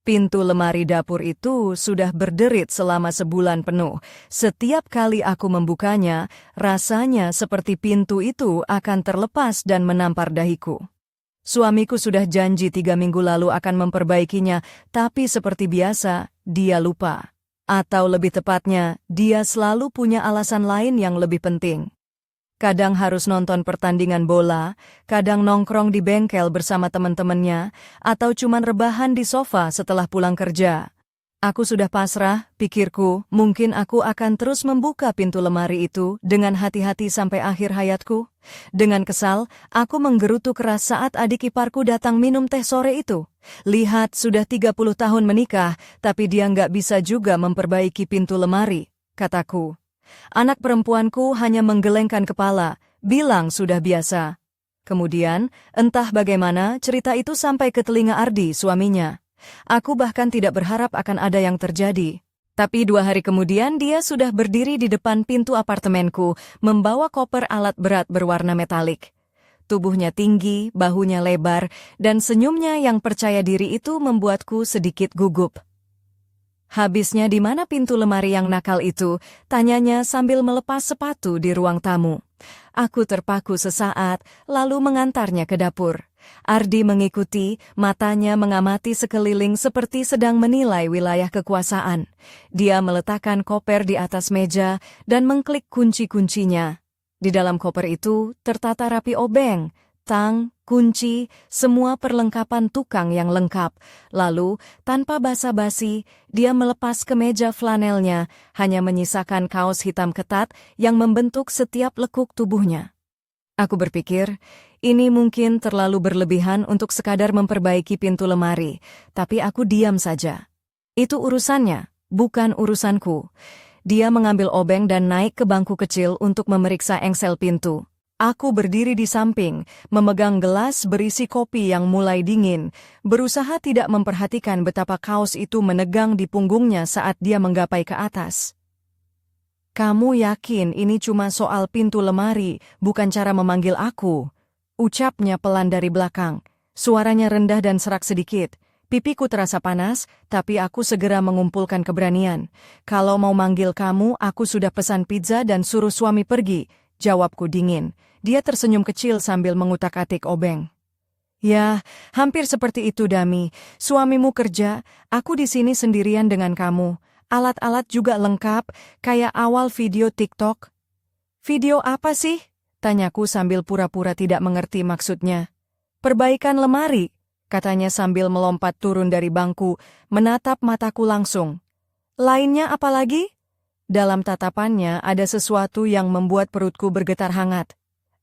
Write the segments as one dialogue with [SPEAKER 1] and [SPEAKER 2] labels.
[SPEAKER 1] Pintu lemari dapur itu sudah berderit selama sebulan penuh. Setiap kali aku membukanya, rasanya seperti pintu itu akan terlepas dan menampar dahiku. Suamiku sudah janji 3 minggu lalu akan memperbaikinya, tapi seperti biasa, dia lupa. Atau lebih tepatnya, dia selalu punya alasan lain yang lebih penting. Kadang harus nonton pertandingan bola, kadang nongkrong di bengkel bersama teman-temannya, atau cuman rebahan di sofa setelah pulang kerja. Aku sudah pasrah, pikirku, mungkin aku akan terus membuka pintu lemari itu dengan hati-hati sampai akhir hayatku. Dengan kesal, aku menggerutu keras saat adik iparku datang minum teh sore itu. Lihat, sudah 30 tahun menikah, tapi dia nggak bisa juga memperbaiki pintu lemari, kataku. Anak perempuanku hanya menggelengkan kepala, bilang sudah biasa. Kemudian, entah bagaimana cerita itu sampai ke telinga Ardi, suaminya. Aku bahkan tidak berharap akan ada yang terjadi. Tapi 2 hari kemudian dia sudah berdiri di depan pintu apartemenku, membawa koper alat berat berwarna metalik. Tubuhnya tinggi, bahunya lebar, dan senyumnya yang percaya diri itu membuatku sedikit gugup. Habisnya di mana pintu lemari yang nakal itu? Tanyanya sambil melepas sepatu di ruang tamu. Aku terpaku sesaat, lalu mengantarnya ke dapur. Ardi mengikuti, matanya mengamati sekeliling seperti sedang menilai wilayah kekuasaan. Dia meletakkan koper di atas meja dan mengklik kunci-kuncinya. Di dalam koper itu tertata rapi obeng, tang, kunci, semua perlengkapan tukang yang lengkap. Lalu, tanpa basa-basi, dia melepas kemeja flanelnya, hanya menyisakan kaos hitam ketat yang membentuk setiap lekuk tubuhnya. Aku berpikir, ini mungkin terlalu berlebihan untuk sekadar memperbaiki pintu lemari, tapi aku diam saja. Itu urusannya, bukan urusanku. Dia mengambil obeng dan naik ke bangku kecil untuk memeriksa engsel pintu. Aku berdiri di samping, memegang gelas berisi kopi yang mulai dingin, berusaha tidak memperhatikan betapa kaos itu menegang di punggungnya saat dia menggapai ke atas. "Kamu yakin ini cuma soal pintu lemari, bukan cara memanggil aku?" ucapnya pelan dari belakang. Suaranya rendah dan serak sedikit. Pipiku terasa panas, tapi aku segera mengumpulkan keberanian. "Kalau mau manggil kamu, aku sudah pesan pizza dan suruh suami pergi," jawabku dingin. Dia tersenyum kecil sambil mengutak-atik obeng. "Ya, hampir seperti itu, Dami. Suamimu kerja, aku di sini sendirian dengan kamu. Alat-alat juga lengkap, kayak awal video TikTok." "Video apa sih?" tanyaku sambil pura-pura tidak mengerti maksudnya. "Perbaikan lemari," katanya sambil melompat turun dari bangku, menatap mataku langsung. "Lainnya apa lagi?" Dalam tatapannya ada sesuatu yang membuat perutku bergetar hangat.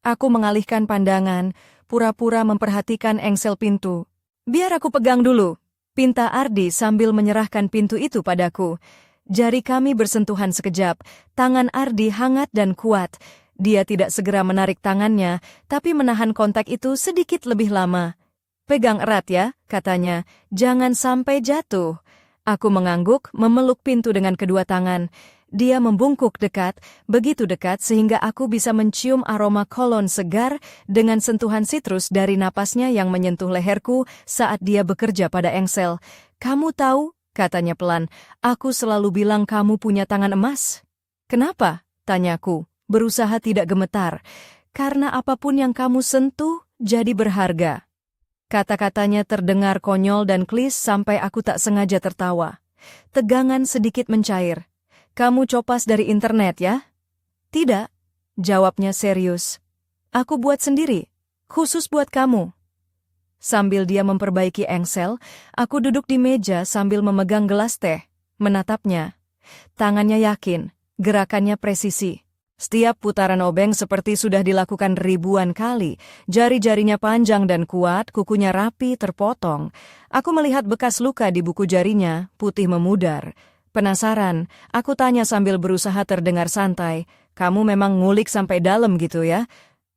[SPEAKER 1] Aku mengalihkan pandangan, pura-pura memperhatikan engsel pintu. "Biar aku pegang dulu," pinta Ardi sambil menyerahkan pintu itu padaku. Jari kami bersentuhan sekejap, tangan Ardi hangat dan kuat. Dia tidak segera menarik tangannya, tapi menahan kontak itu sedikit lebih lama. "Pegang erat ya," katanya, "jangan sampai jatuh." Aku mengangguk, memeluk pintu dengan kedua tangan. Dia membungkuk dekat, begitu dekat sehingga aku bisa mencium aroma kolon segar dengan sentuhan sitrus dari napasnya yang menyentuh leherku saat dia bekerja pada engsel. "Kamu tahu," katanya pelan, "aku selalu bilang kamu punya tangan emas." "Kenapa?" tanyaku, berusaha tidak gemetar. "Karena apapun yang kamu sentuh jadi berharga." Kata-katanya terdengar konyol dan klis sampai aku tak sengaja tertawa. Tegangan sedikit mencair. "Kamu copas dari internet ya?" "Tidak," jawabnya serius. "Aku buat sendiri, khusus buat kamu." Sambil dia memperbaiki engsel, aku duduk di meja sambil memegang gelas teh, menatapnya. Tangannya yakin, gerakannya presisi. Setiap putaran obeng seperti sudah dilakukan ribuan kali. Jari-jarinya panjang dan kuat, kukunya rapi, terpotong. Aku melihat bekas luka di buku jarinya, putih memudar. Penasaran, aku tanya sambil berusaha terdengar santai, "Kamu memang ngulik sampai dalam gitu ya?"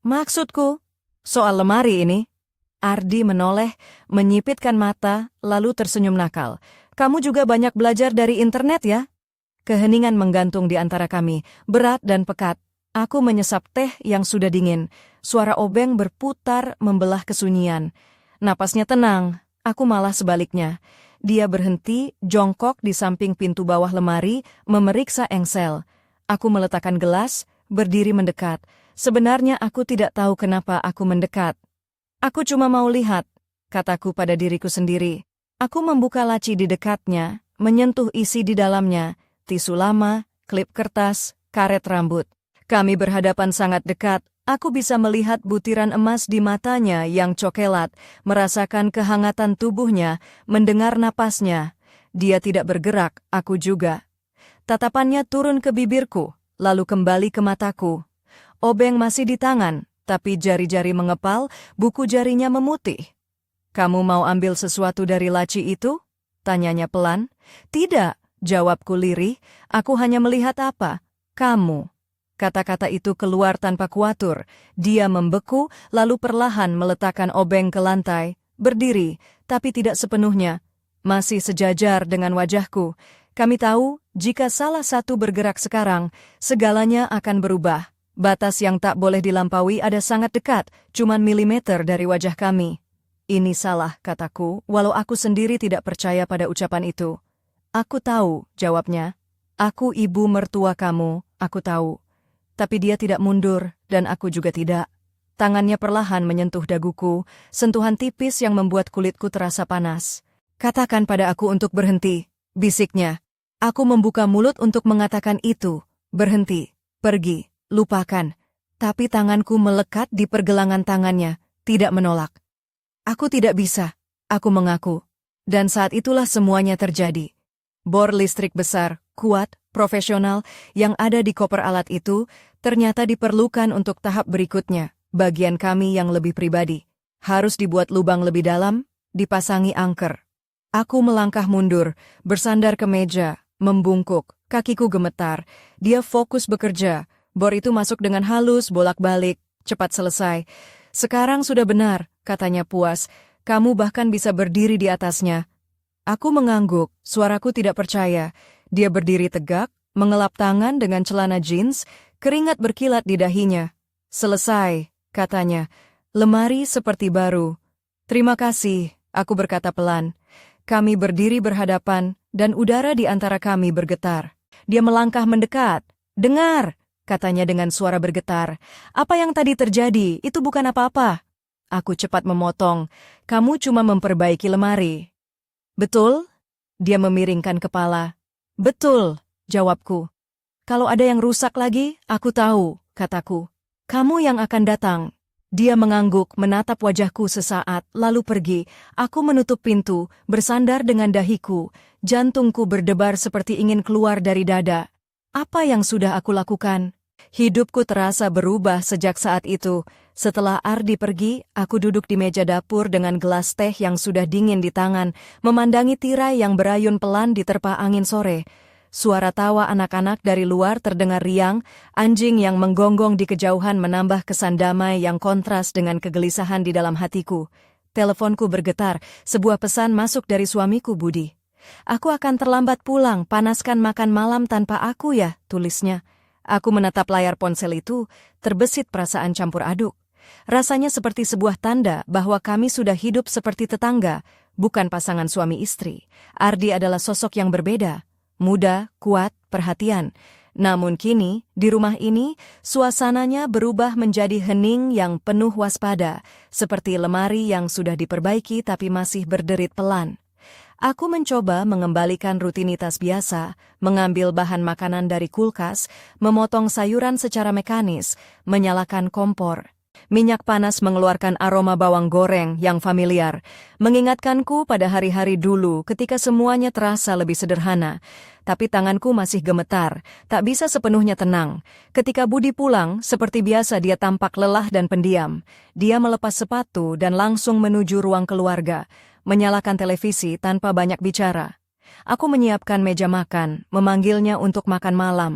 [SPEAKER 1] "Maksudku, soal lemari ini." Ardi menoleh, menyipitkan mata, lalu tersenyum nakal. "Kamu juga banyak belajar dari internet ya?" Keheningan menggantung di antara kami, berat dan pekat. Aku menyesap teh yang sudah dingin. Suara obeng berputar membelah kesunyian. Napasnya tenang, aku malah sebaliknya. Dia berhenti, jongkok di samping pintu bawah lemari, memeriksa engsel. Aku meletakkan gelas, berdiri mendekat. Sebenarnya aku tidak tahu kenapa aku mendekat. Aku cuma mau lihat, kataku pada diriku sendiri. Aku membuka laci di dekatnya, menyentuh isi di dalamnya, tisu lama, klip kertas, karet rambut. Kami berhadapan sangat dekat. Aku bisa melihat butiran emas di matanya yang cokelat, merasakan kehangatan tubuhnya, mendengar napasnya. Dia tidak bergerak, aku juga. Tatapannya turun ke bibirku, lalu kembali ke mataku. Obeng masih di tangan, tapi jari-jari mengepal, buku jarinya memutih. "Kamu mau ambil sesuatu dari laci itu?" tanyanya pelan. "Tidak," jawabku lirih, "aku hanya melihat apa? Kamu." Kata-kata itu keluar tanpa kuatur. Dia membeku, lalu perlahan meletakkan obeng ke lantai, berdiri, tapi tidak sepenuhnya. Masih sejajar dengan wajahku. Kami tahu, jika salah satu bergerak sekarang, segalanya akan berubah. Batas yang tak boleh dilampaui ada sangat dekat, cuman milimeter dari wajah kami. "Ini salah," kataku, walau aku sendiri tidak percaya pada ucapan itu. "Aku tahu," jawabnya. "Aku ibu mertua kamu, aku tahu." Tapi dia tidak mundur, dan aku juga tidak. Tangannya perlahan menyentuh daguku, sentuhan tipis yang membuat kulitku terasa panas. "Katakan pada aku untuk berhenti," bisiknya. Aku membuka mulut untuk mengatakan itu. "Berhenti, pergi, lupakan." Tapi tanganku melekat di pergelangan tangannya, tidak menolak. "Aku tidak bisa," aku mengaku. Dan saat itulah semuanya terjadi. Bor listrik besar, kuat, profesional, yang ada di koper alat itu, ternyata diperlukan untuk tahap berikutnya, bagian kami yang lebih pribadi. Harus dibuat lubang lebih dalam, dipasangi angker. Aku melangkah mundur, bersandar ke meja, membungkuk, kakiku gemetar. Dia fokus bekerja, bor itu masuk dengan halus, bolak-balik, cepat selesai. "Sekarang sudah benar," katanya puas, "kamu bahkan bisa berdiri di atasnya." Aku mengangguk, suaraku tidak percaya. Dia berdiri tegak, mengelap tangan dengan celana jeans, keringat berkilat di dahinya. "Selesai," katanya. "Lemari seperti baru." "Terima kasih," aku berkata pelan. Kami berdiri berhadapan, dan udara di antara kami bergetar. Dia melangkah mendekat. "Dengar," katanya dengan suara bergetar. "Apa yang tadi terjadi, itu bukan apa-apa." Aku cepat memotong. "Kamu cuma memperbaiki lemari." "Betul?" Dia memiringkan kepala. "Betul," jawabku. "Kalau ada yang rusak lagi, aku tahu," kataku. "Kamu yang akan datang." Dia mengangguk, menatap wajahku sesaat, lalu pergi. Aku menutup pintu, bersandar dengan dahiku. Jantungku berdebar seperti ingin keluar dari dada. Apa yang sudah aku lakukan? Hidupku terasa berubah sejak saat itu. Setelah Ardi pergi, aku duduk di meja dapur dengan gelas teh yang sudah dingin di tangan, memandangi tirai yang berayun pelan diterpa angin sore. Suara tawa anak-anak dari luar terdengar riang, anjing yang menggonggong di kejauhan menambah kesan damai yang kontras dengan kegelisahan di dalam hatiku. Teleponku bergetar, sebuah pesan masuk dari suamiku Budi. "Aku akan terlambat pulang, panaskan makan malam tanpa aku ya," tulisnya. Aku menatap layar ponsel itu, terbesit perasaan campur aduk. Rasanya seperti sebuah tanda bahwa kami sudah hidup seperti tetangga, bukan pasangan suami istri. Ardi adalah sosok yang berbeda, muda, kuat, perhatian. Namun kini, di rumah ini, suasananya berubah menjadi hening yang penuh waspada, seperti lemari yang sudah diperbaiki tapi masih berderit pelan. Aku mencoba mengembalikan rutinitas biasa, mengambil bahan makanan dari kulkas, memotong sayuran secara mekanis, menyalakan kompor. Minyak panas mengeluarkan aroma bawang goreng yang familiar, mengingatkanku pada hari-hari dulu ketika semuanya terasa lebih sederhana. Tapi tanganku masih gemetar, tak bisa sepenuhnya tenang. Ketika Budi pulang, seperti biasa dia tampak lelah dan pendiam. Dia melepas sepatu dan langsung menuju ruang keluarga, menyalakan televisi tanpa banyak bicara. Aku menyiapkan meja makan, memanggilnya untuk makan malam.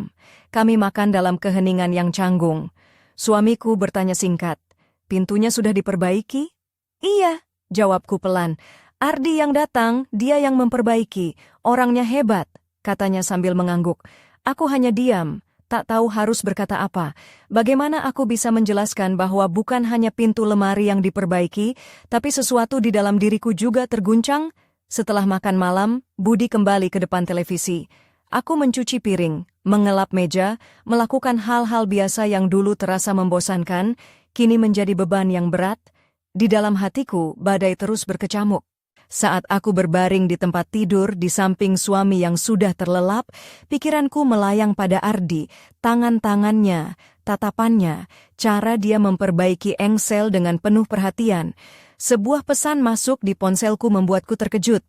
[SPEAKER 1] Kami makan dalam keheningan yang canggung. Suamiku bertanya singkat, "Pintunya sudah diperbaiki?" "Iya," jawabku pelan. "Ardi yang datang, dia yang memperbaiki. Orangnya hebat," katanya sambil mengangguk. Aku hanya diam, tak tahu harus berkata apa. Bagaimana aku bisa menjelaskan bahwa bukan hanya pintu lemari yang diperbaiki, tapi sesuatu di dalam diriku juga terguncang? Setelah makan malam, Budi kembali ke depan televisi. Aku mencuci piring, mengelap meja, melakukan hal-hal biasa yang dulu terasa membosankan, kini menjadi beban yang berat. Di dalam hatiku, badai terus berkecamuk. Saat aku berbaring di tempat tidur di samping suami yang sudah terlelap, pikiranku melayang pada Ardi, tangan-tangannya, tatapannya, cara dia memperbaiki engsel dengan penuh perhatian. Sebuah pesan masuk di ponselku membuatku terkejut.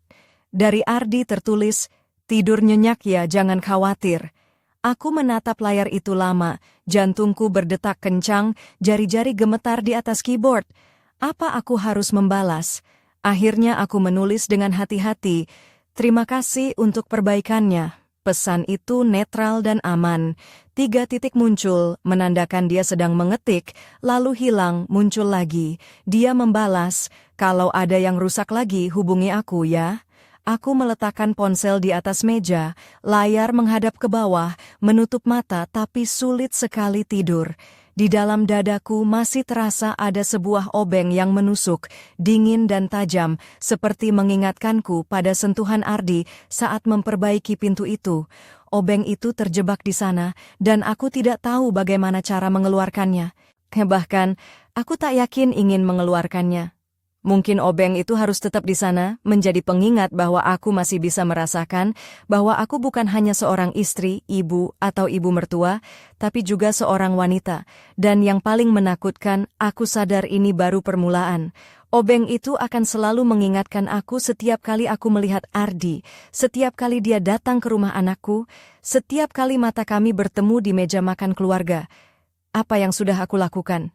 [SPEAKER 1] Dari Ardi tertulis, "Tidur nyenyak ya, jangan khawatir." Aku menatap layar itu lama, jantungku berdetak kencang, jari-jari gemetar di atas keyboard. Apa aku harus membalas? Akhirnya aku menulis dengan hati-hati, "Terima kasih untuk perbaikannya." Pesan itu netral dan aman. 3 titik muncul, menandakan dia sedang mengetik, lalu hilang, muncul lagi. Dia membalas, "Kalau ada yang rusak lagi, hubungi aku ya." Aku meletakkan ponsel di atas meja, layar menghadap ke bawah, menutup mata tapi sulit sekali tidur. Di dalam dadaku masih terasa ada sebuah obeng yang menusuk, dingin dan tajam, seperti mengingatkanku pada sentuhan Ardi saat memperbaiki pintu itu. Obeng itu terjebak di sana, dan aku tidak tahu bagaimana cara mengeluarkannya. Bahkan, aku tak yakin ingin mengeluarkannya. Mungkin obeng itu harus tetap di sana, menjadi pengingat bahwa aku masih bisa merasakan bahwa aku bukan hanya seorang istri, ibu, atau ibu mertua, tapi juga seorang wanita. Dan yang paling menakutkan, aku sadar ini baru permulaan. Obeng itu akan selalu mengingatkan aku setiap kali aku melihat Ardi, setiap kali dia datang ke rumah anakku, setiap kali mata kami bertemu di meja makan keluarga. Apa yang sudah aku lakukan?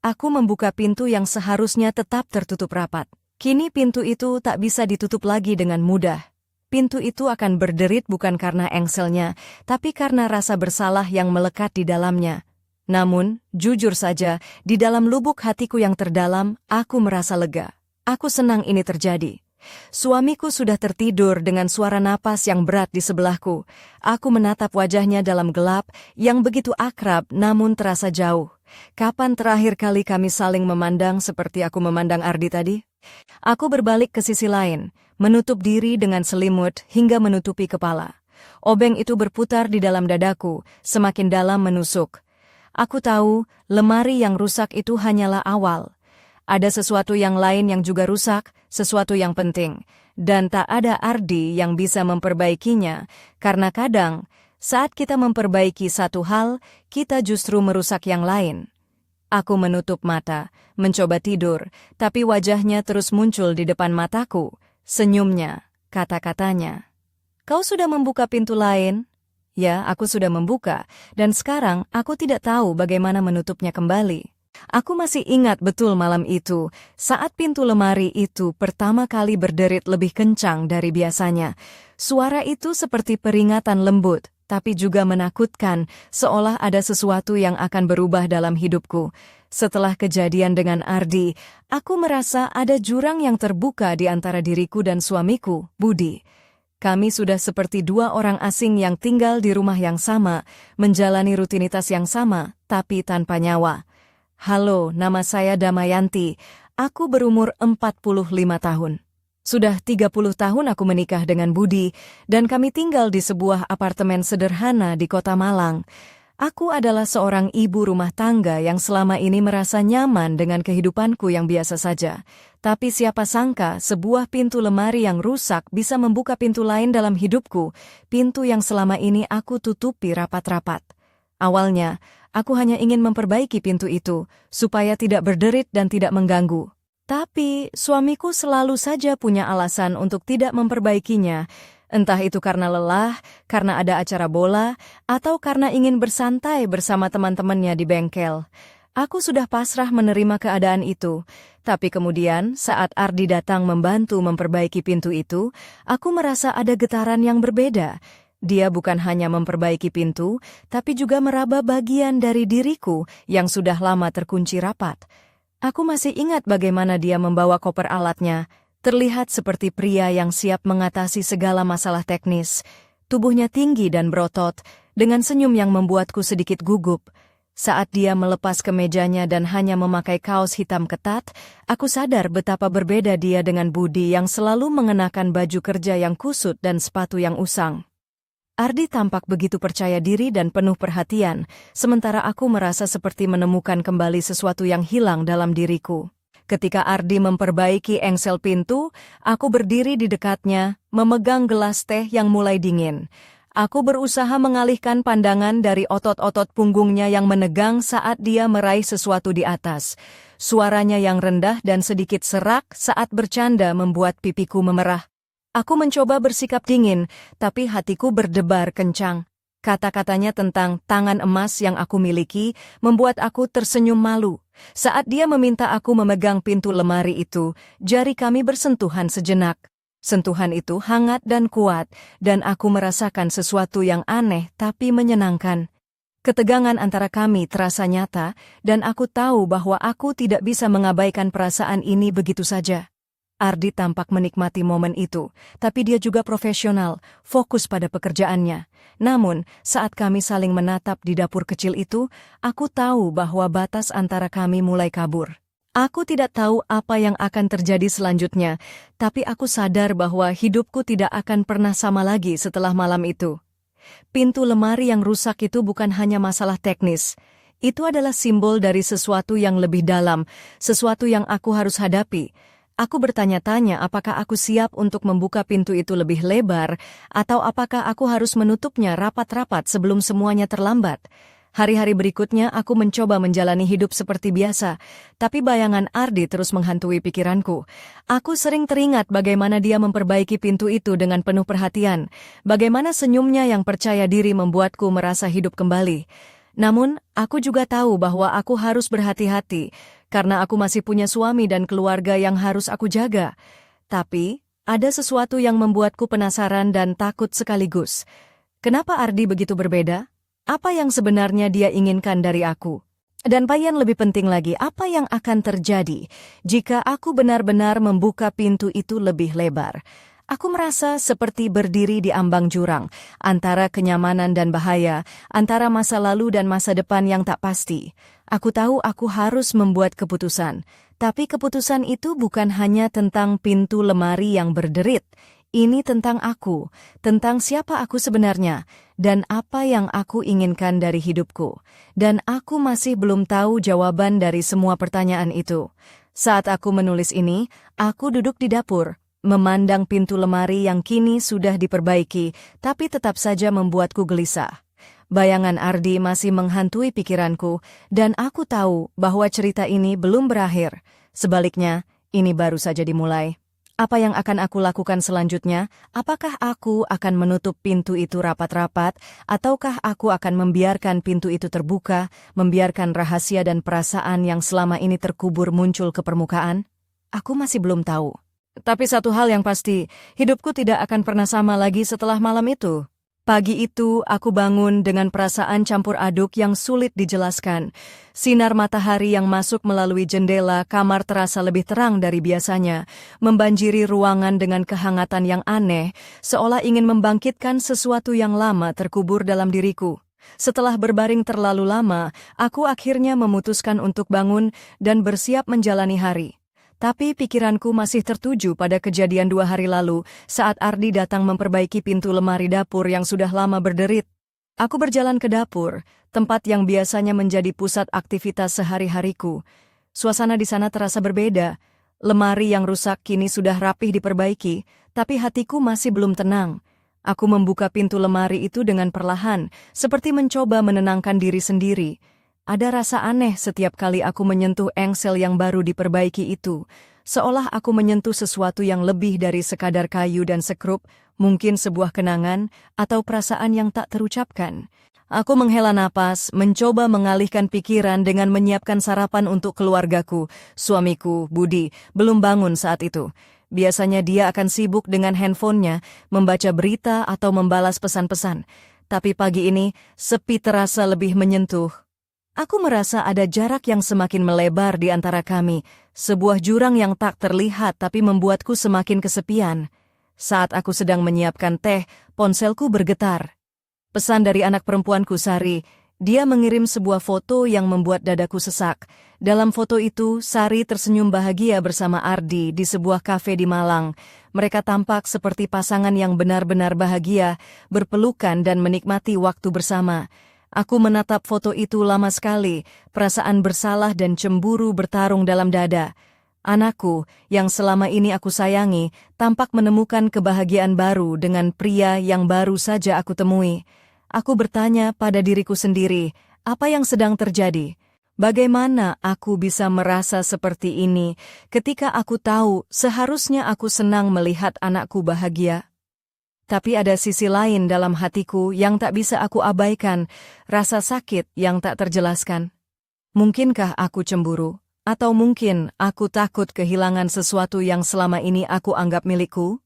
[SPEAKER 1] Aku membuka pintu yang seharusnya tetap tertutup rapat. Kini pintu itu tak bisa ditutup lagi dengan mudah. Pintu itu akan berderit bukan karena engselnya, tapi karena rasa bersalah yang melekat di dalamnya. Namun, jujur saja, di dalam lubuk hatiku yang terdalam, aku merasa lega. Aku senang ini terjadi. Suamiku sudah tertidur dengan suara napas yang berat di sebelahku. Aku menatap wajahnya dalam gelap, yang begitu akrab namun terasa jauh. Kapan terakhir kali kami saling memandang seperti aku memandang Ardi tadi? Aku berbalik ke sisi lain, menutup diri dengan selimut hingga menutupi kepala. Obeng itu berputar di dalam dadaku, semakin dalam menusuk. Aku tahu, lemari yang rusak itu hanyalah awal. Ada sesuatu yang lain yang juga rusak, sesuatu yang penting. Dan tak ada Ardi yang bisa memperbaikinya, karena kadang, saat kita memperbaiki satu hal, kita justru merusak yang lain. Aku menutup mata, mencoba tidur, tapi wajahnya terus muncul di depan mataku. Senyumnya, kata-katanya. "Kau sudah membuka pintu lain?" Ya, aku sudah membuka, dan sekarang aku tidak tahu bagaimana menutupnya kembali. Aku masih ingat betul malam itu, saat pintu lemari itu pertama kali berderit lebih kencang dari biasanya. Suara itu seperti peringatan lembut, tapi juga menakutkan, seolah ada sesuatu yang akan berubah dalam hidupku. Setelah kejadian dengan Ardi, aku merasa ada jurang yang terbuka di antara diriku dan suamiku, Budi. Kami sudah seperti 2 orang asing yang tinggal di rumah yang sama, menjalani rutinitas yang sama, tapi tanpa nyawa. Halo, nama saya Damayanti. Aku berumur 45 tahun. Sudah 30 tahun aku menikah dengan Budi, dan kami tinggal di sebuah apartemen sederhana di Kota Malang. Aku adalah seorang ibu rumah tangga yang selama ini merasa nyaman dengan kehidupanku yang biasa saja. Tapi siapa sangka sebuah pintu lemari yang rusak bisa membuka pintu lain dalam hidupku, pintu yang selama ini aku tutupi rapat-rapat. Awalnya, aku hanya ingin memperbaiki pintu itu, supaya tidak berderit dan tidak mengganggu. Tapi, suamiku selalu saja punya alasan untuk tidak memperbaikinya, entah itu karena lelah, karena ada acara bola, atau karena ingin bersantai bersama teman-temannya di bengkel. Aku sudah pasrah menerima keadaan itu, tapi kemudian saat Ardi datang membantu memperbaiki pintu itu, aku merasa ada getaran yang berbeda. Dia bukan hanya memperbaiki pintu, tapi juga meraba bagian dari diriku yang sudah lama terkunci rapat. Aku masih ingat bagaimana dia membawa koper alatnya, terlihat seperti pria yang siap mengatasi segala masalah teknis. Tubuhnya tinggi dan berotot, dengan senyum yang membuatku sedikit gugup. Saat dia melepas kemejanya dan hanya memakai kaos hitam ketat, aku sadar betapa berbeda dia dengan Budi yang selalu mengenakan baju kerja yang kusut dan sepatu yang usang. Ardi tampak begitu percaya diri dan penuh perhatian, sementara aku merasa seperti menemukan kembali sesuatu yang hilang dalam diriku. Ketika Ardi memperbaiki engsel pintu, aku berdiri di dekatnya, memegang gelas teh yang mulai dingin. Aku berusaha mengalihkan pandangan dari otot-otot punggungnya yang menegang saat dia meraih sesuatu di atas. Suaranya yang rendah dan sedikit serak saat bercanda membuat pipiku memerah. Aku mencoba bersikap dingin, tapi hatiku berdebar kencang. Kata-katanya tentang tangan emas yang aku miliki membuat aku tersenyum malu. Saat dia meminta aku memegang pintu lemari itu, jari kami bersentuhan sejenak. Sentuhan itu hangat dan kuat, dan aku merasakan sesuatu yang aneh tapi menyenangkan. Ketegangan antara kami terasa nyata, dan aku tahu bahwa aku tidak bisa mengabaikan perasaan ini begitu saja. Ardi tampak menikmati momen itu, tapi dia juga profesional, fokus pada pekerjaannya. Namun, saat kami saling menatap di dapur kecil itu, aku tahu bahwa batas antara kami mulai kabur. Aku tidak tahu apa yang akan terjadi selanjutnya, tapi aku sadar bahwa hidupku tidak akan pernah sama lagi setelah malam itu. Pintu lemari yang rusak itu bukan hanya masalah teknis. Itu adalah simbol dari sesuatu yang lebih dalam, sesuatu yang aku harus hadapi. Aku bertanya-tanya apakah aku siap untuk membuka pintu itu lebih lebar, atau apakah aku harus menutupnya rapat-rapat sebelum semuanya terlambat. Hari-hari berikutnya aku mencoba menjalani hidup seperti biasa, tapi bayangan Ardi terus menghantui pikiranku. Aku sering teringat bagaimana dia memperbaiki pintu itu dengan penuh perhatian, bagaimana senyumnya yang percaya diri membuatku merasa hidup kembali. Namun, aku juga tahu bahwa aku harus berhati-hati, karena aku masih punya suami dan keluarga yang harus aku jaga. Tapi, ada sesuatu yang membuatku penasaran dan takut sekaligus. Kenapa Ardi begitu berbeda? Apa yang sebenarnya dia inginkan dari aku? Dan yang lebih penting lagi, apa yang akan terjadi jika aku benar-benar membuka pintu itu lebih lebar? Aku merasa seperti berdiri di ambang jurang, antara kenyamanan dan bahaya, antara masa lalu dan masa depan yang tak pasti. Aku tahu aku harus membuat keputusan, tapi keputusan itu bukan hanya tentang pintu lemari yang berderit. Ini tentang aku, tentang siapa aku sebenarnya, dan apa yang aku inginkan dari hidupku. Dan aku masih belum tahu jawaban dari semua pertanyaan itu. Saat aku menulis ini, aku duduk di dapur, memandang pintu lemari yang kini sudah diperbaiki, tapi tetap saja membuatku gelisah. Bayangan Ardi masih menghantui pikiranku, dan aku tahu bahwa cerita ini belum berakhir. Sebaliknya, ini baru saja dimulai. Apa yang akan aku lakukan selanjutnya? Apakah aku akan menutup pintu itu rapat-rapat, ataukah aku akan membiarkan pintu itu terbuka, membiarkan rahasia dan perasaan yang selama ini terkubur muncul ke permukaan? Aku masih belum tahu. Tapi satu hal yang pasti, hidupku tidak akan pernah sama lagi setelah malam itu. Pagi itu, aku bangun dengan perasaan campur aduk yang sulit dijelaskan. Sinar matahari yang masuk melalui jendela kamar terasa lebih terang dari biasanya, membanjiri ruangan dengan kehangatan yang aneh, seolah ingin membangkitkan sesuatu yang lama terkubur dalam diriku. Setelah berbaring terlalu lama, aku akhirnya memutuskan untuk bangun dan bersiap menjalani hari. Tapi pikiranku masih tertuju pada kejadian 2 hari lalu saat Ardi datang memperbaiki pintu lemari dapur yang sudah lama berderit. Aku berjalan ke dapur, tempat yang biasanya menjadi pusat aktivitas sehari-hariku. Suasana di sana terasa berbeda. Lemari yang rusak kini sudah rapih diperbaiki, tapi hatiku masih belum tenang. Aku membuka pintu lemari itu dengan perlahan, seperti mencoba menenangkan diri sendiri. Ada rasa aneh setiap kali aku menyentuh engsel yang baru diperbaiki itu, seolah aku menyentuh sesuatu yang lebih dari sekadar kayu dan sekrup, mungkin sebuah kenangan atau perasaan yang tak terucapkan. Aku menghela napas, mencoba mengalihkan pikiran dengan menyiapkan sarapan untuk keluargaku. Suamiku, Budi, belum bangun saat itu. Biasanya dia akan sibuk dengan handphonenya, membaca berita atau membalas pesan-pesan. Tapi pagi ini, sepi terasa lebih menyentuh. Aku merasa ada jarak yang semakin melebar di antara kami, sebuah jurang yang tak terlihat tapi membuatku semakin kesepian. Saat aku sedang menyiapkan teh, ponselku bergetar. Pesan dari anak perempuanku Sari, Dia mengirim sebuah foto yang membuat dadaku sesak. Dalam foto itu, Sari tersenyum bahagia bersama Ardi di sebuah kafe di Malang. Mereka tampak seperti pasangan yang benar-benar bahagia, berpelukan dan menikmati waktu bersama. Aku menatap foto itu lama sekali, perasaan bersalah dan cemburu bertarung dalam dada. Anakku, yang selama ini aku sayangi, tampak menemukan kebahagiaan baru dengan pria yang baru saja aku temui. Aku bertanya pada diriku sendiri, apa yang sedang terjadi? Bagaimana aku bisa merasa seperti ini ketika aku tahu seharusnya aku senang melihat anakku bahagia? Tapi ada sisi lain dalam hatiku yang tak bisa aku abaikan, rasa sakit yang tak terjelaskan. Mungkinkah aku cemburu? Atau mungkin aku takut kehilangan sesuatu yang selama ini aku anggap milikku?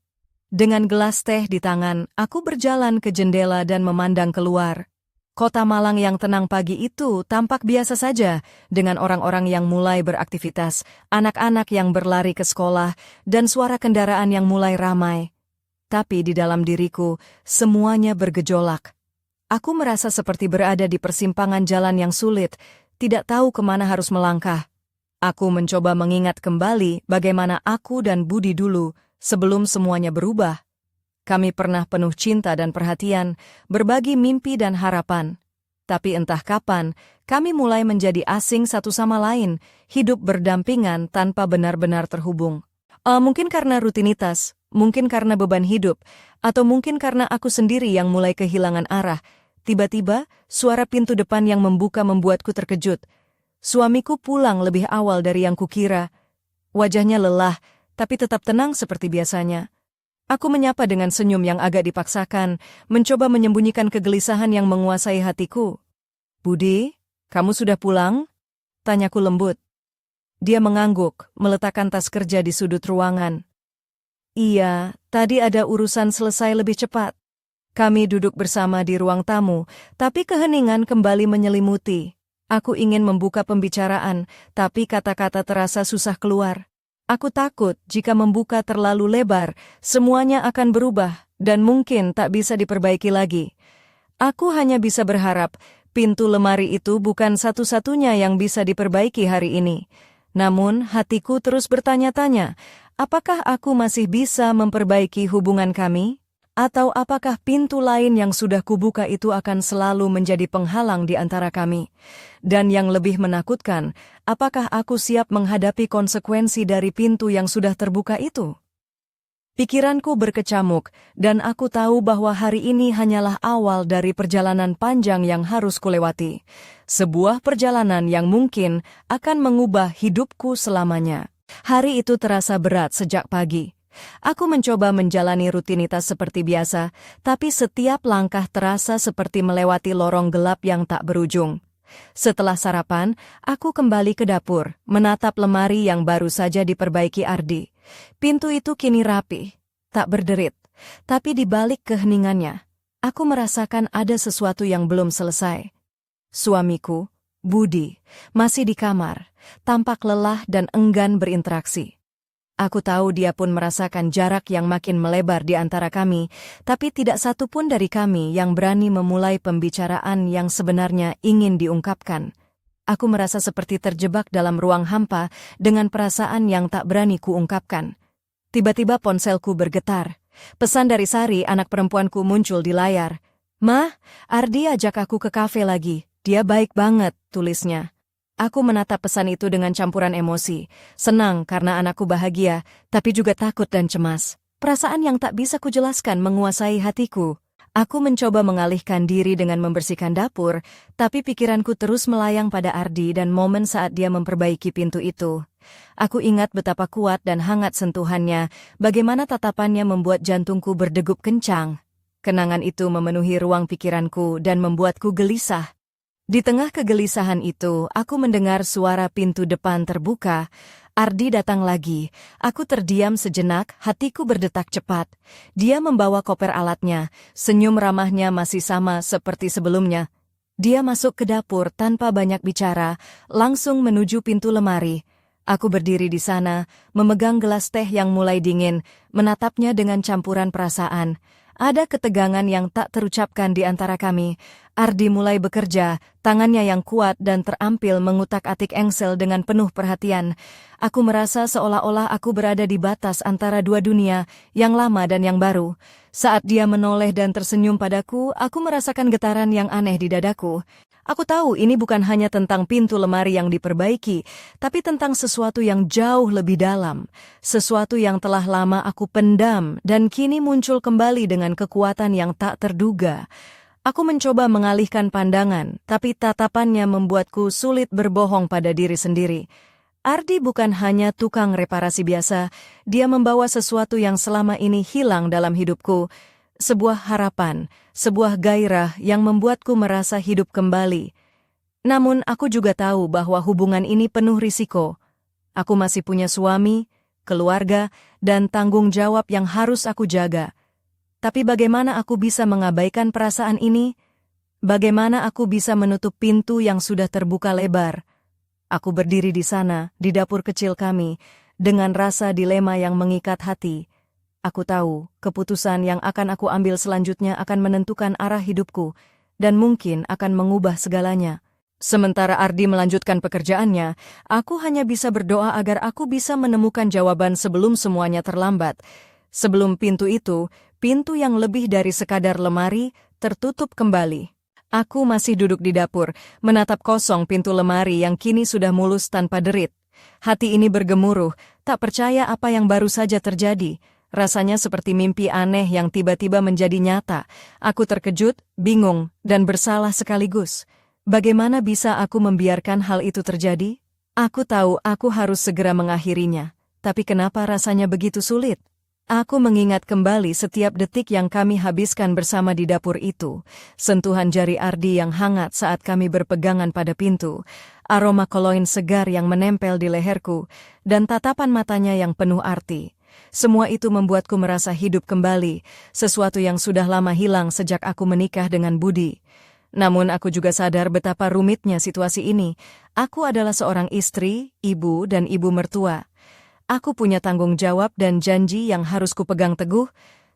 [SPEAKER 1] Dengan gelas teh di tangan, aku berjalan ke jendela dan memandang keluar. Kota Malang yang tenang pagi itu tampak biasa saja, dengan orang-orang yang mulai beraktivitas, anak-anak yang berlari ke sekolah, dan suara kendaraan yang mulai ramai. Tapi di dalam diriku, semuanya bergejolak. Aku merasa seperti berada di persimpangan jalan yang sulit, tidak tahu kemana harus melangkah. Aku mencoba mengingat kembali bagaimana aku dan Budi dulu, sebelum semuanya berubah. Kami pernah penuh cinta dan perhatian, berbagi mimpi dan harapan. Tapi entah kapan, kami mulai menjadi asing satu sama lain, hidup berdampingan tanpa benar-benar terhubung. Mungkin karena rutinitas, mungkin karena beban hidup, atau mungkin karena aku sendiri yang mulai kehilangan arah. Tiba-tiba, suara pintu depan yang membuka membuatku terkejut. Suamiku pulang lebih awal dari yang kukira. Wajahnya lelah, tapi tetap tenang seperti biasanya. Aku menyapa dengan senyum yang agak dipaksakan, mencoba menyembunyikan kegelisahan yang menguasai hatiku. "Budi, kamu sudah pulang?" tanyaku lembut. Dia mengangguk, meletakkan tas kerja di sudut ruangan. "Iya, tadi ada urusan selesai lebih cepat." Kami duduk bersama di ruang tamu, tapi keheningan kembali menyelimuti. Aku ingin membuka pembicaraan, tapi kata-kata terasa susah keluar. Aku takut jika membuka terlalu lebar, semuanya akan berubah dan mungkin tak bisa diperbaiki lagi. Aku hanya bisa berharap pintu lemari itu bukan satu-satunya yang bisa diperbaiki hari ini. Namun hatiku terus bertanya-tanya, apakah aku masih bisa memperbaiki hubungan kami? Atau apakah pintu lain yang sudah kubuka itu akan selalu menjadi penghalang di antara kami? Dan yang lebih menakutkan, apakah aku siap menghadapi konsekuensi dari pintu yang sudah terbuka itu? Pikiranku berkecamuk, dan aku tahu bahwa hari ini hanyalah awal dari perjalanan panjang yang harus kulewati. Sebuah perjalanan yang mungkin akan mengubah hidupku selamanya. Hari itu terasa berat sejak pagi. Aku mencoba menjalani rutinitas seperti biasa, tapi setiap langkah terasa seperti melewati lorong gelap yang tak berujung. Setelah sarapan, aku kembali ke dapur, menatap lemari yang baru saja diperbaiki Ardi. Pintu itu kini rapi, tak berderit, tapi di balik keheningannya, aku merasakan ada sesuatu yang belum selesai. Suamiku, Budi, masih di kamar, tampak lelah dan enggan berinteraksi. Aku tahu dia pun merasakan jarak yang makin melebar di antara kami, tapi tidak satu pun dari kami yang berani memulai pembicaraan yang sebenarnya ingin diungkapkan. Aku merasa seperti terjebak dalam ruang hampa dengan perasaan yang tak berani kuungkapkan. Tiba-tiba ponselku bergetar. Pesan dari Sari, anak perempuanku, muncul di layar. "Mah, Ardi ajak aku ke kafe lagi. Dia baik banget," tulisnya. Aku menatap pesan itu dengan campuran emosi. Senang karena anakku bahagia, tapi juga takut dan cemas. Perasaan yang tak bisa kujelaskan menguasai hatiku. Aku mencoba mengalihkan diri dengan membersihkan dapur, tapi pikiranku terus melayang pada Ardi dan momen saat dia memperbaiki pintu itu. Aku ingat betapa kuat dan hangat sentuhannya, bagaimana tatapannya membuat jantungku berdegup kencang. Kenangan itu memenuhi ruang pikiranku dan membuatku gelisah. Di tengah kegelisahan itu, aku mendengar suara pintu depan terbuka. Ardi datang lagi. Aku terdiam sejenak, hatiku berdetak cepat. Dia membawa koper alatnya, senyum ramahnya masih sama seperti sebelumnya. Dia masuk ke dapur tanpa banyak bicara, langsung menuju pintu lemari. Aku berdiri di sana, memegang gelas teh yang mulai dingin, menatapnya dengan campuran perasaan. Ada ketegangan yang tak terucapkan di antara kami. Ardi mulai bekerja, tangannya yang kuat dan terampil mengutak-atik engsel dengan penuh perhatian. Aku merasa seolah-olah aku berada di batas antara dua dunia, yang lama dan yang baru. Saat dia menoleh dan tersenyum padaku, aku merasakan getaran yang aneh di dadaku. Aku tahu ini bukan hanya tentang pintu lemari yang diperbaiki, tapi tentang sesuatu yang jauh lebih dalam. Sesuatu yang telah lama aku pendam dan kini muncul kembali dengan kekuatan yang tak terduga. Aku mencoba mengalihkan pandangan, tapi tatapannya membuatku sulit berbohong pada diri sendiri. Ardi bukan hanya tukang reparasi biasa, dia membawa sesuatu yang selama ini hilang dalam hidupku. Sebuah harapan, sebuah gairah yang membuatku merasa hidup kembali. Namun aku juga tahu bahwa hubungan ini penuh risiko. Aku masih punya suami, keluarga, dan tanggung jawab yang harus aku jaga. Tapi bagaimana aku bisa mengabaikan perasaan ini? Bagaimana aku bisa menutup pintu yang sudah terbuka lebar? Aku berdiri di sana, di dapur kecil kami, dengan rasa dilema yang mengikat hati. Aku tahu, keputusan yang akan aku ambil selanjutnya akan menentukan arah hidupku, dan mungkin akan mengubah segalanya. Sementara Ardi melanjutkan pekerjaannya, aku hanya bisa berdoa agar aku bisa menemukan jawaban sebelum semuanya terlambat. Sebelum pintu itu, pintu yang lebih dari sekadar lemari, tertutup kembali. Aku masih duduk di dapur, menatap kosong pintu lemari yang kini sudah mulus tanpa derit. Hati ini bergemuruh, tak percaya apa yang baru saja terjadi. Rasanya seperti mimpi aneh yang tiba-tiba menjadi nyata. Aku terkejut, bingung, dan bersalah sekaligus. Bagaimana bisa aku membiarkan hal itu terjadi? Aku tahu aku harus segera mengakhirinya. Tapi kenapa rasanya begitu sulit? Aku mengingat kembali setiap detik yang kami habiskan bersama di dapur itu. Sentuhan jari Ardi yang hangat saat kami berpegangan pada pintu. Aroma koloin segar yang menempel di leherku. Dan tatapan matanya yang penuh arti. Semua itu membuatku merasa hidup kembali, sesuatu yang sudah lama hilang sejak aku menikah dengan Budi. Namun aku juga sadar betapa rumitnya situasi ini. Aku adalah seorang istri, ibu, dan ibu mertua. Aku punya tanggung jawab dan janji yang harus kupegang teguh,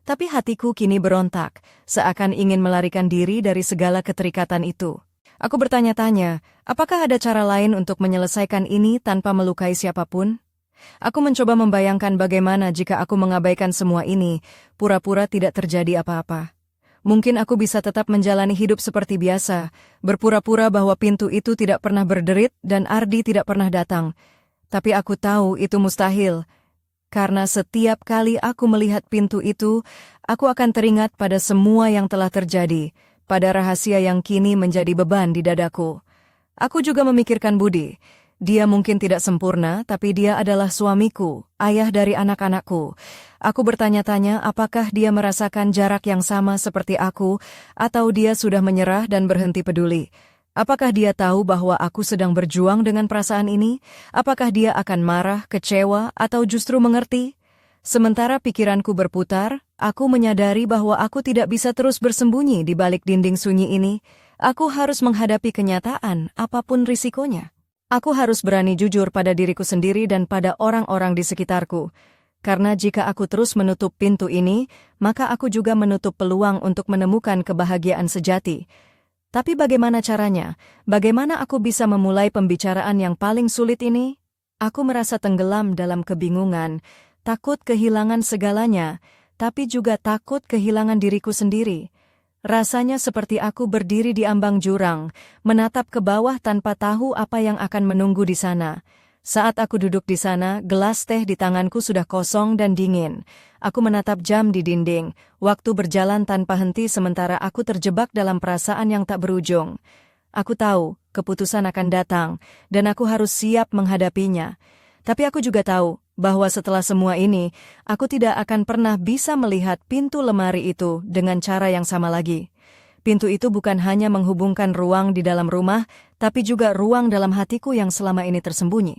[SPEAKER 1] tapi hatiku kini berontak, seakan ingin melarikan diri dari segala keterikatan itu. Aku bertanya-tanya, apakah ada cara lain untuk menyelesaikan ini tanpa melukai siapapun? Aku mencoba membayangkan bagaimana jika aku mengabaikan semua ini, pura-pura tidak terjadi apa-apa. Mungkin aku bisa tetap menjalani hidup seperti biasa, berpura-pura bahwa pintu itu tidak pernah berderit dan Ardi tidak pernah datang. Tapi aku tahu itu mustahil, karena setiap kali aku melihat pintu itu, aku akan teringat pada semua yang telah terjadi, pada rahasia yang kini menjadi beban di dadaku. Aku juga memikirkan Budi. Dia mungkin tidak sempurna, tapi dia adalah suamiku, ayah dari anak-anakku. Aku bertanya-tanya apakah dia merasakan jarak yang sama seperti aku, atau dia sudah menyerah dan berhenti peduli. Apakah dia tahu bahwa aku sedang berjuang dengan perasaan ini? Apakah dia akan marah, kecewa, atau justru mengerti? Sementara pikiranku berputar, aku menyadari bahwa aku tidak bisa terus bersembunyi di balik dinding sunyi ini. Aku harus menghadapi kenyataan, apapun risikonya. Aku harus berani jujur pada diriku sendiri dan pada orang-orang di sekitarku. Karena jika aku terus menutup pintu ini, maka aku juga menutup peluang untuk menemukan kebahagiaan sejati. Tapi bagaimana caranya? Bagaimana aku bisa memulai pembicaraan yang paling sulit ini? Aku merasa tenggelam dalam kebingungan, takut kehilangan segalanya, tapi juga takut kehilangan diriku sendiri. Rasanya seperti aku berdiri di ambang jurang, menatap ke bawah tanpa tahu apa yang akan menunggu di sana. Saat aku duduk di sana, gelas teh di tanganku sudah kosong dan dingin. Aku menatap jam di dinding, waktu berjalan tanpa henti sementara aku terjebak dalam perasaan yang tak berujung. Aku tahu, keputusan akan datang, dan aku harus siap menghadapinya. Tapi aku juga tahu bahwa setelah semua ini, aku tidak akan pernah bisa melihat pintu lemari itu dengan cara yang sama lagi. Pintu itu bukan hanya menghubungkan ruang di dalam rumah, tapi juga ruang dalam hatiku yang selama ini tersembunyi.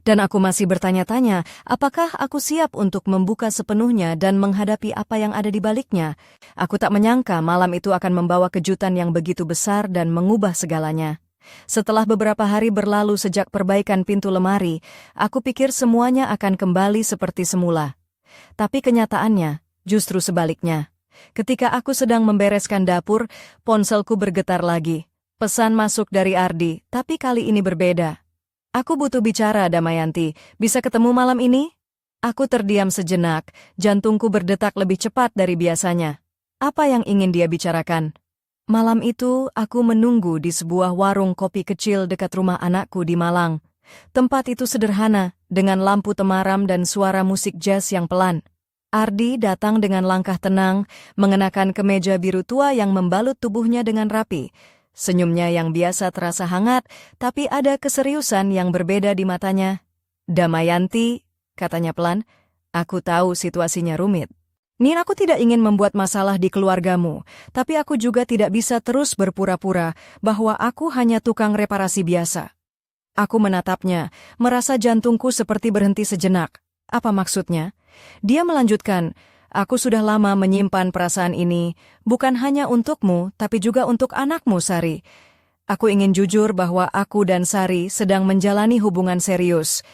[SPEAKER 1] Dan aku masih bertanya-tanya, apakah aku siap untuk membuka sepenuhnya dan menghadapi apa yang ada di baliknya? Aku tak menyangka malam itu akan membawa kejutan yang begitu besar dan mengubah segalanya. Setelah beberapa hari berlalu sejak perbaikan pintu lemari, aku pikir semuanya akan kembali seperti semula. Tapi kenyataannya justru sebaliknya. Ketika aku sedang membereskan dapur, ponselku bergetar lagi. Pesan masuk dari Ardi, tapi kali ini berbeda. Aku butuh bicara, Damayanti. Bisa ketemu malam ini? Aku terdiam sejenak, jantungku berdetak lebih cepat dari biasanya. Apa yang ingin dia bicarakan? Malam itu, aku menunggu di sebuah warung kopi kecil dekat rumah anakku di Malang. Tempat itu sederhana, dengan lampu temaram dan suara musik jazz yang pelan. Ardi datang dengan langkah tenang, mengenakan kemeja biru tua yang membalut tubuhnya dengan rapi. Senyumnya yang biasa terasa hangat, tapi ada keseriusan yang berbeda di matanya. Damayanti, katanya pelan, aku tahu situasinya rumit. Nin, aku tidak ingin membuat masalah di keluargamu, tapi aku juga tidak bisa terus berpura-pura bahwa aku hanya tukang reparasi biasa. Aku menatapnya, merasa jantungku seperti berhenti sejenak. Apa maksudnya? Dia melanjutkan, aku sudah lama menyimpan perasaan ini, bukan hanya untukmu, tapi juga untuk anakmu, Sari. Aku ingin jujur bahwa aku dan Sari sedang menjalani hubungan serius,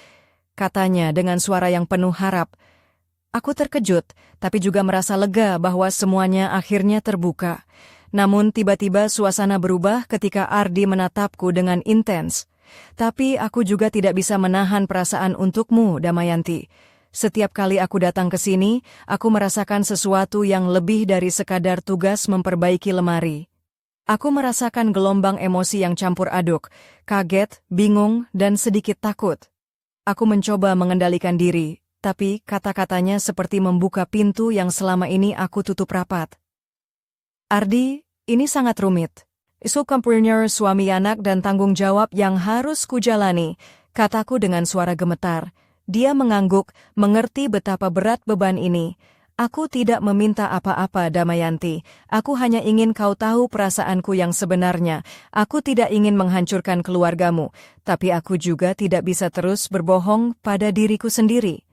[SPEAKER 1] katanya dengan suara yang penuh harap. Aku terkejut, tapi juga merasa lega bahwa semuanya akhirnya terbuka. Namun tiba-tiba suasana berubah ketika Ardi menatapku dengan intens. Tapi aku juga tidak bisa menahan perasaan untukmu, Damayanti. Setiap kali aku datang ke sini, aku merasakan sesuatu yang lebih dari sekadar tugas memperbaiki lemari. Aku merasakan gelombang emosi yang campur aduk, kaget, bingung, dan sedikit takut. Aku mencoba mengendalikan diri, tapi kata-katanya seperti membuka pintu yang selama ini aku tutup rapat. Ardi, ini sangat rumit. Isu komputer suami anak dan tanggung jawab yang harus kujalani, kataku dengan suara gemetar. Dia mengangguk, mengerti betapa berat beban ini. Aku tidak meminta apa-apa, Damayanti. Aku hanya ingin kau tahu perasaanku yang sebenarnya. Aku tidak ingin menghancurkan keluargamu, tapi aku juga tidak bisa terus berbohong pada diriku sendiri.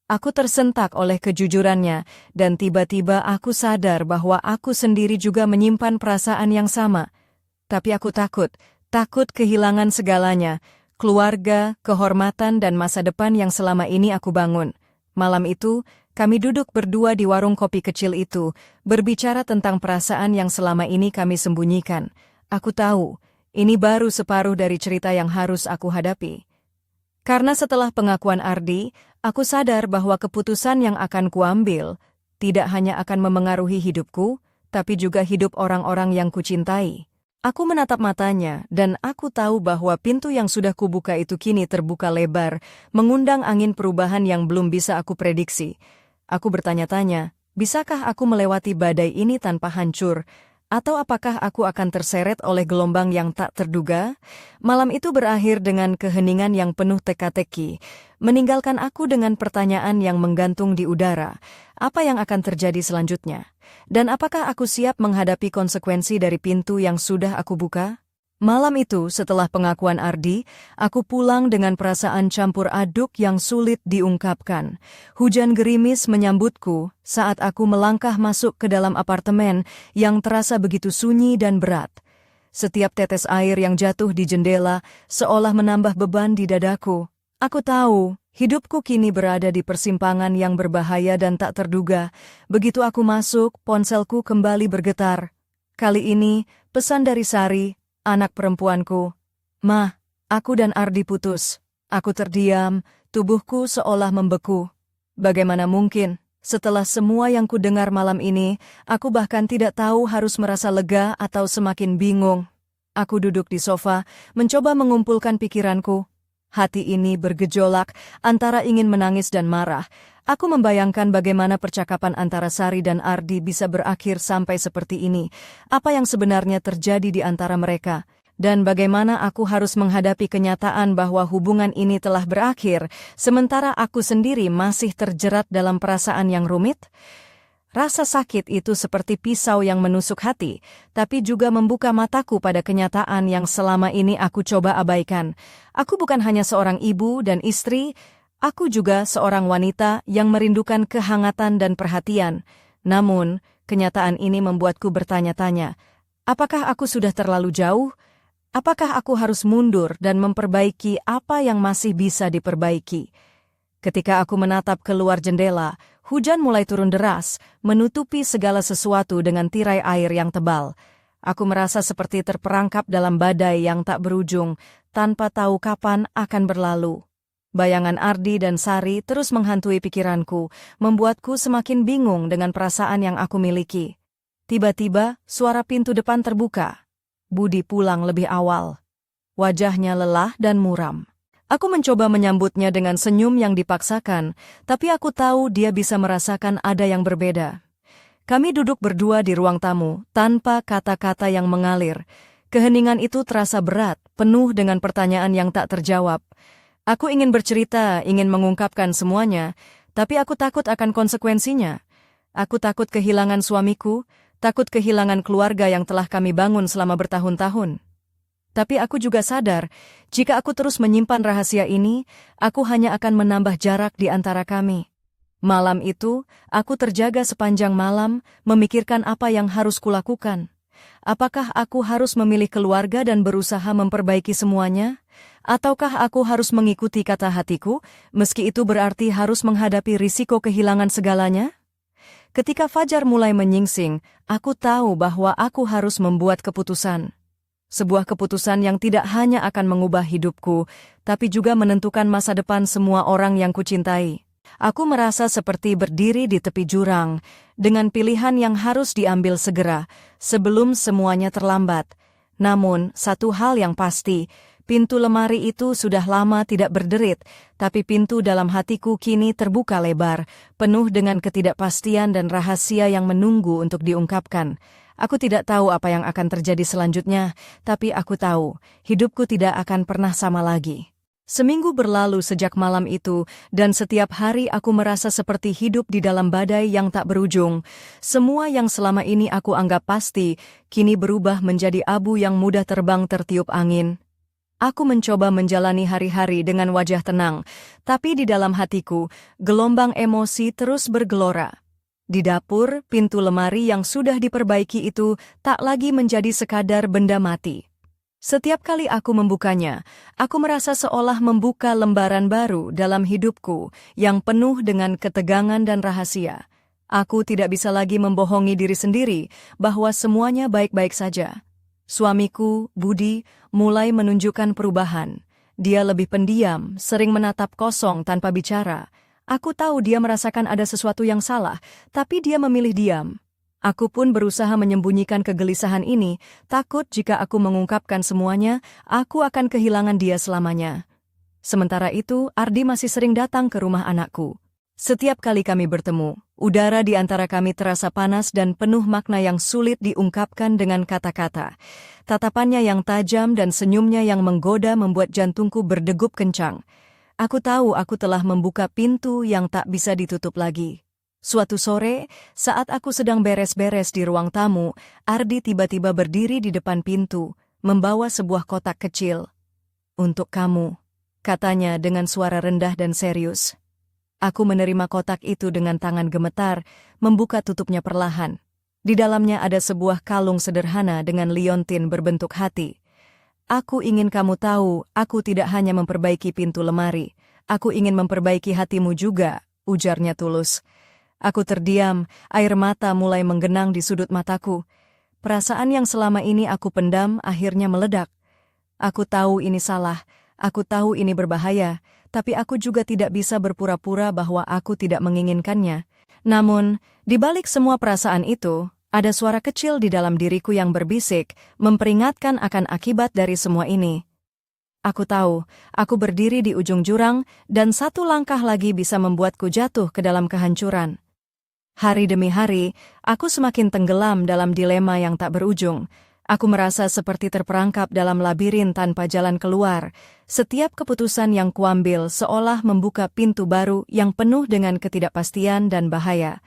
[SPEAKER 1] Aku tersentak oleh kejujurannya, dan tiba-tiba aku sadar bahwa aku sendiri juga menyimpan perasaan yang sama. Tapi aku takut kehilangan segalanya. Keluarga, kehormatan, dan masa depan yang selama ini aku bangun. Malam itu, kami duduk berdua di warung kopi kecil itu, berbicara tentang perasaan yang selama ini kami sembunyikan. Aku tahu, ini baru separuh dari cerita yang harus aku hadapi. Karena setelah pengakuan Ardi, aku sadar bahwa keputusan yang akan kuambil tidak hanya akan memengaruhi hidupku, tapi juga hidup orang-orang yang kucintai. Aku menatap matanya, dan aku tahu bahwa pintu yang sudah kubuka itu kini terbuka lebar, mengundang angin perubahan yang belum bisa aku prediksi. Aku bertanya-tanya, bisakah aku melewati badai ini tanpa hancur? Atau apakah aku akan terseret oleh gelombang yang tak terduga? Malam itu berakhir dengan keheningan yang penuh teka-teki, meninggalkan aku dengan pertanyaan yang menggantung di udara. Apa yang akan terjadi selanjutnya? Dan apakah aku siap menghadapi konsekuensi dari pintu yang sudah aku buka? Malam itu, setelah pengakuan Ardi, aku pulang dengan perasaan campur aduk yang sulit diungkapkan. Hujan gerimis menyambutku saat aku melangkah masuk ke dalam apartemen yang terasa begitu sunyi dan berat. Setiap tetes air yang jatuh di jendela seolah menambah beban di dadaku. Aku tahu, hidupku kini berada di persimpangan yang berbahaya dan tak terduga. Begitu aku masuk, ponselku kembali bergetar. Kali ini, pesan dari Sari, anak perempuanku. "Mah, aku dan Ardi putus." Aku terdiam, tubuhku seolah membeku. Bagaimana mungkin? Setelah semua yang kudengar malam ini, aku bahkan tidak tahu harus merasa lega atau semakin bingung. Aku duduk di sofa, mencoba mengumpulkan pikiranku. Hati ini bergejolak antara ingin menangis dan marah. Aku membayangkan bagaimana percakapan antara Sari dan Ardi bisa berakhir sampai seperti ini. Apa yang sebenarnya terjadi di antara mereka? Dan bagaimana aku harus menghadapi kenyataan bahwa hubungan ini telah berakhir, sementara aku sendiri masih terjerat dalam perasaan yang rumit? Rasa sakit itu seperti pisau yang menusuk hati, tapi juga membuka mataku pada kenyataan yang selama ini aku coba abaikan. Aku bukan hanya seorang ibu dan istri, aku juga seorang wanita yang merindukan kehangatan dan perhatian. Namun, kenyataan ini membuatku bertanya-tanya, apakah aku sudah terlalu jauh? Apakah aku harus mundur dan memperbaiki apa yang masih bisa diperbaiki? Ketika aku menatap keluar jendela, Hujan mulai turun deras, menutupi segala sesuatu dengan tirai air yang tebal. Aku merasa seperti terperangkap dalam badai yang tak berujung, tanpa tahu kapan akan berlalu. Bayangan Ardi dan Sari terus menghantui pikiranku, membuatku semakin bingung dengan perasaan yang aku miliki. Tiba-tiba, suara pintu depan terbuka. Budi pulang lebih awal. Wajahnya lelah dan muram. Aku mencoba menyambutnya dengan senyum yang dipaksakan, tapi aku tahu dia bisa merasakan ada yang berbeda. Kami duduk berdua di ruang tamu, tanpa kata-kata yang mengalir. Keheningan itu terasa berat, penuh dengan pertanyaan yang tak terjawab. Aku ingin bercerita, ingin mengungkapkan semuanya, tapi aku takut akan konsekuensinya. Aku takut kehilangan suamiku, takut kehilangan keluarga yang telah kami bangun selama bertahun-tahun. Tapi aku juga sadar, jika aku terus menyimpan rahasia ini, aku hanya akan menambah jarak di antara kami. Malam itu, aku terjaga sepanjang malam, memikirkan apa yang harus kulakukan. Apakah aku harus memilih keluarga dan berusaha memperbaiki semuanya? Ataukah aku harus mengikuti kata hatiku, meski itu berarti harus menghadapi risiko kehilangan segalanya? Ketika fajar mulai menyingsing, aku tahu bahwa aku harus membuat keputusan. Sebuah keputusan yang tidak hanya akan mengubah hidupku, tapi juga menentukan masa depan semua orang yang kucintai. Aku merasa seperti berdiri di tepi jurang, dengan pilihan yang harus diambil segera, sebelum semuanya terlambat. Namun, satu hal yang pasti, pintu lemari itu sudah lama tidak berderit, tapi pintu dalam hatiku kini terbuka lebar, penuh dengan ketidakpastian dan rahasia yang menunggu untuk diungkapkan. Aku tidak tahu apa yang akan terjadi selanjutnya, tapi aku tahu, hidupku tidak akan pernah sama lagi. Seminggu berlalu sejak malam itu, dan setiap hari aku merasa seperti hidup di dalam badai yang tak berujung. Semua yang selama ini aku anggap pasti, kini berubah menjadi abu yang mudah terbang tertiup angin. Aku mencoba menjalani hari-hari dengan wajah tenang, tapi di dalam hatiku, gelombang emosi terus bergelora. Di dapur, pintu lemari yang sudah diperbaiki itu tak lagi menjadi sekadar benda mati. Setiap kali aku membukanya, aku merasa seolah membuka lembaran baru dalam hidupku yang penuh dengan ketegangan dan rahasia. Aku tidak bisa lagi membohongi diri sendiri bahwa semuanya baik-baik saja. Suamiku, Budi, mulai menunjukkan perubahan. Dia lebih pendiam, sering menatap kosong tanpa bicara. Aku tahu dia merasakan ada sesuatu yang salah, tapi dia memilih diam. Aku pun berusaha menyembunyikan kegelisahan ini, takut jika aku mengungkapkan semuanya, aku akan kehilangan dia selamanya. Sementara itu, Ardi masih sering datang ke rumah anakku. Setiap kali kami bertemu, udara di antara kami terasa panas dan penuh makna yang sulit diungkapkan dengan kata-kata. Tatapannya yang tajam dan senyumnya yang menggoda membuat jantungku berdegup kencang. Aku tahu aku telah membuka pintu yang tak bisa ditutup lagi. Suatu sore, saat aku sedang beres-beres di ruang tamu, Ardi tiba-tiba berdiri di depan pintu, membawa sebuah kotak kecil. "Untuk kamu," katanya dengan suara rendah dan serius. Aku menerima kotak itu dengan tangan gemetar, membuka tutupnya perlahan. Di dalamnya ada sebuah kalung sederhana dengan liontin berbentuk hati. "Aku ingin kamu tahu, aku tidak hanya memperbaiki pintu lemari. Aku ingin memperbaiki hatimu juga," ujarnya tulus. Aku terdiam, air mata mulai menggenang di sudut mataku. Perasaan yang selama ini aku pendam akhirnya meledak. Aku tahu ini salah, aku tahu ini berbahaya, tapi aku juga tidak bisa berpura-pura bahwa aku tidak menginginkannya. Namun, di balik semua perasaan itu, ada suara kecil di dalam diriku yang berbisik, memperingatkan akan akibat dari semua ini. Aku tahu, aku berdiri di ujung jurang, dan satu langkah lagi bisa membuatku jatuh ke dalam kehancuran. Hari demi hari, aku semakin tenggelam dalam dilema yang tak berujung. Aku merasa seperti terperangkap dalam labirin tanpa jalan keluar. Setiap keputusan yang kuambil seolah membuka pintu baru yang penuh dengan ketidakpastian dan bahaya.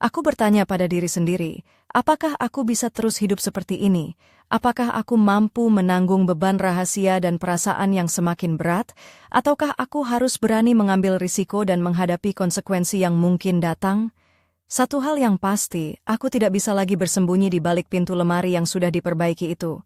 [SPEAKER 1] Aku bertanya pada diri sendiri, apakah aku bisa terus hidup seperti ini? Apakah aku mampu menanggung beban rahasia dan perasaan yang semakin berat? Ataukah aku harus berani mengambil risiko dan menghadapi konsekuensi yang mungkin datang? Satu hal yang pasti, aku tidak bisa lagi bersembunyi di balik pintu lemari yang sudah diperbaiki itu.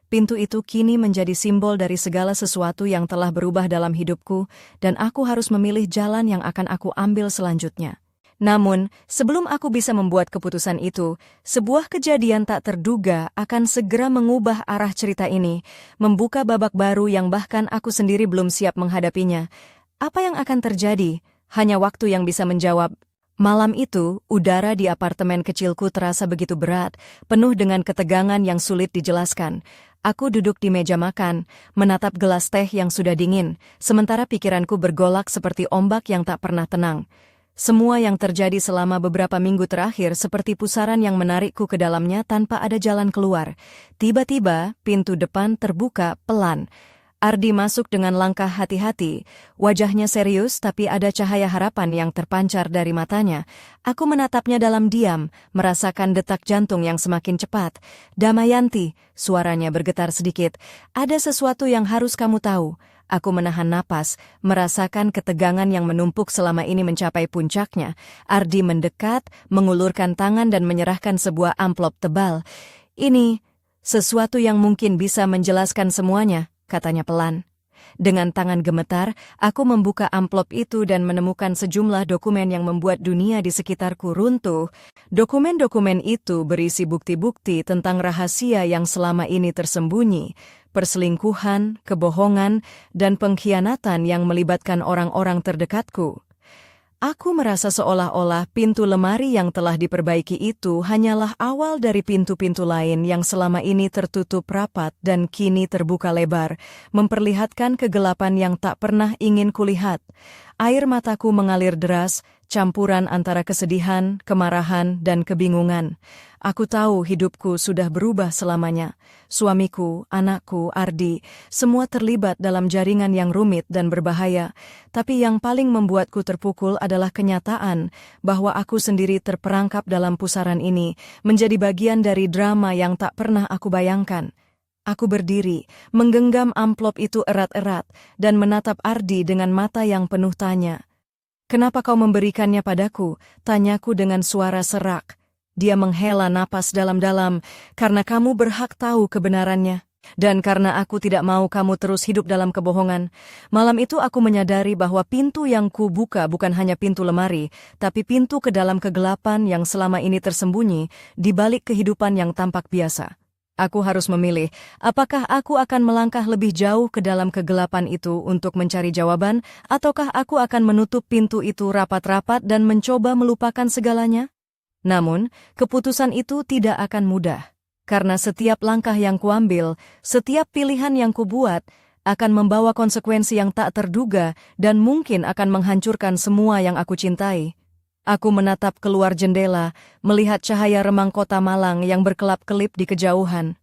[SPEAKER 1] Pintu itu kini menjadi simbol dari segala sesuatu yang telah berubah dalam hidupku, dan aku harus memilih jalan yang akan aku ambil selanjutnya. Namun, sebelum aku bisa membuat keputusan itu, sebuah kejadian tak terduga akan segera mengubah arah cerita ini, membuka babak baru yang bahkan aku sendiri belum siap menghadapinya. Apa yang akan terjadi? Hanya waktu yang bisa menjawab. Malam itu, udara di apartemen kecilku terasa begitu berat, penuh dengan ketegangan yang sulit dijelaskan. Aku duduk di meja makan, menatap gelas teh yang sudah dingin, sementara pikiranku bergolak seperti ombak yang tak pernah tenang. Semua yang terjadi selama beberapa minggu terakhir seperti pusaran yang menarikku ke dalamnya tanpa ada jalan keluar. Tiba-tiba, pintu depan terbuka pelan. Ardi masuk dengan langkah hati-hati. Wajahnya serius tapi ada cahaya harapan yang terpancar dari matanya. Aku menatapnya dalam diam, merasakan detak jantung yang semakin cepat. "Damayanti," suaranya bergetar sedikit. "Ada sesuatu yang harus kamu tahu." Aku menahan napas, merasakan ketegangan yang menumpuk selama ini mencapai puncaknya. Ardi mendekat, mengulurkan tangan dan menyerahkan sebuah amplop tebal. "Ini sesuatu yang mungkin bisa menjelaskan semuanya," katanya pelan. Dengan tangan gemetar, aku membuka amplop itu dan menemukan sejumlah dokumen yang membuat dunia di sekitarku runtuh. Dokumen-dokumen itu berisi bukti-bukti tentang rahasia yang selama ini tersembunyi, perselingkuhan, kebohongan, dan pengkhianatan yang melibatkan orang-orang terdekatku. Aku merasa seolah-olah pintu lemari yang telah diperbaiki itu hanyalah awal dari pintu-pintu lain yang selama ini tertutup rapat dan kini terbuka lebar, memperlihatkan kegelapan yang tak pernah ingin kulihat. Air mataku mengalir deras, campuran antara kesedihan, kemarahan, dan kebingungan. Aku tahu hidupku sudah berubah selamanya. Suamiku, anakku, Ardi, semua terlibat dalam jaringan yang rumit dan berbahaya. Tapi yang paling membuatku terpukul adalah kenyataan bahwa aku sendiri terperangkap dalam pusaran ini, menjadi bagian dari drama yang tak pernah aku bayangkan. Aku berdiri, menggenggam amplop itu erat-erat, dan menatap Ardi dengan mata yang penuh tanya. "Kenapa kau memberikannya padaku?" tanyaku dengan suara serak. Dia menghela napas dalam-dalam, "Karena kamu berhak tahu kebenarannya. Dan karena aku tidak mau kamu terus hidup dalam kebohongan." Malam itu aku menyadari bahwa pintu yang kubuka bukan hanya pintu lemari, tapi pintu ke dalam kegelapan yang selama ini tersembunyi di balik kehidupan yang tampak biasa. Aku harus memilih, apakah aku akan melangkah lebih jauh ke dalam kegelapan itu untuk mencari jawaban, ataukah aku akan menutup pintu itu rapat-rapat dan mencoba melupakan segalanya? Namun, keputusan itu tidak akan mudah. Karena setiap langkah yang kuambil, setiap pilihan yang kubuat, akan membawa konsekuensi yang tak terduga dan mungkin akan menghancurkan semua yang aku cintai. Aku menatap keluar jendela, melihat cahaya remang kota Malang yang berkelap-kelip di kejauhan.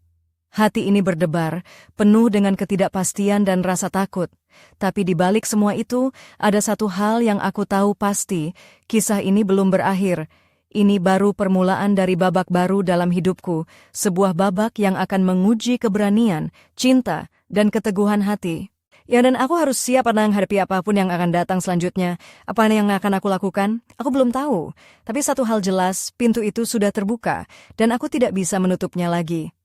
[SPEAKER 1] Hati ini berdebar, penuh dengan ketidakpastian dan rasa takut. Tapi di balik semua itu, ada satu hal yang aku tahu pasti, kisah ini belum berakhir. Ini baru permulaan dari babak baru dalam hidupku, sebuah babak yang akan menguji keberanian, cinta, dan keteguhan hati. Ya, dan aku harus siap menghadapi apapun yang akan datang selanjutnya. Apa yang akan aku lakukan? Aku belum tahu. Tapi satu hal jelas, pintu itu sudah terbuka, dan aku tidak bisa menutupnya lagi.